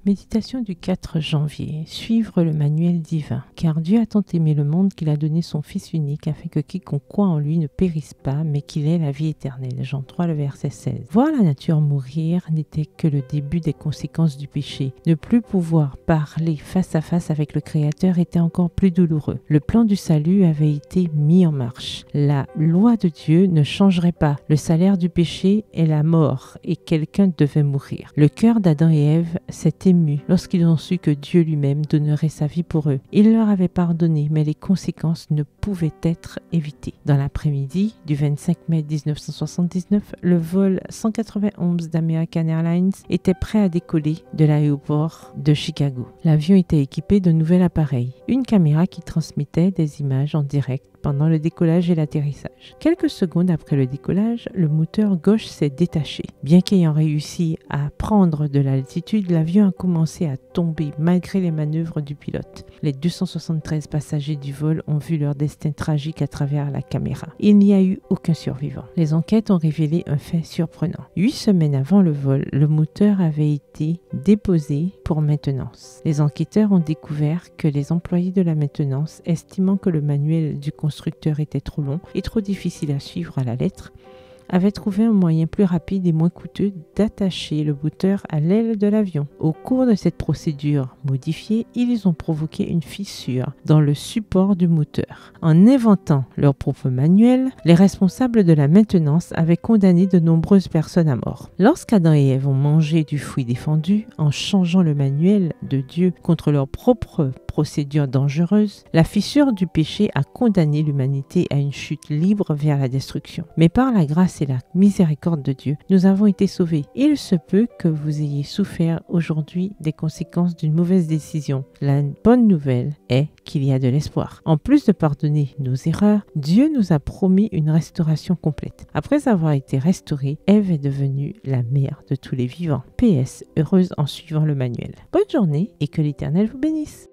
Méditation du 4 janvier. Suivre le manuel divin. Car Dieu a tant aimé le monde qu'il a donné son Fils unique afin que quiconque croit en lui ne périsse pas, mais qu'il ait la vie éternelle. Jean 3, le verset 16. Voir la nature mourir n'était que le début des conséquences du péché. Ne plus pouvoir parler face à face avec le Créateur était encore plus douloureux. Le plan du salut avait été mis en marche. La loi de Dieu ne changerait pas. Le salaire du péché est la mort et quelqu'un devait mourir. Le cœur d'Adam et Ève s'est ému lorsqu'ils ont su que Dieu lui-même donnerait sa vie pour eux. Il leur avait pardonné, mais les conséquences ne pouvaient être évitées. Dans l'après-midi du 25 mai 1979, le vol 191 d'American Airlines était prêt à décoller de l'aéroport de Chicago. L'avion était équipé de nouvel appareil, une caméra qui transmettait des images en direct pendant le décollage et l'atterrissage. Quelques secondes après le décollage, le moteur gauche s'est détaché. Bien qu'ayant réussi à prendre de l'altitude, l'avion a commencé à tomber malgré les manœuvres du pilote. Les 273 passagers du vol ont vu leur destin tragique à travers la caméra. Il n'y a eu aucun survivant. Les enquêtes ont révélé un fait surprenant. 8 semaines avant le vol, le moteur avait été déposé pour maintenance. Les enquêteurs ont découvert que les employés de la maintenance, estimant que le manuel du constructeur était trop long et trop difficile à suivre à la lettre, avaient trouvé un moyen plus rapide et moins coûteux d'attacher le moteur à l'aile de l'avion. Au cours de cette procédure modifiée, ils ont provoqué une fissure dans le support du moteur. En inventant leur propre manuel, les responsables de la maintenance avaient condamné de nombreuses personnes à mort. Lorsqu'Adam et Ève ont mangé du fruit défendu, en changeant le manuel de Dieu contre leur propre procédure dangereuse, la fissure du péché a condamné l'humanité à une chute libre vers la destruction. Mais par la grâce et la miséricorde de Dieu, nous avons été sauvés. Il se peut que vous ayez souffert aujourd'hui des conséquences d'une mauvaise décision. La bonne nouvelle est qu'il y a de l'espoir. En plus de pardonner nos erreurs, Dieu nous a promis une restauration complète. Après avoir été restaurée, Ève est devenue la mère de tous les vivants. PS, heureuse en suivant le manuel. Bonne journée et que l'Éternel vous bénisse.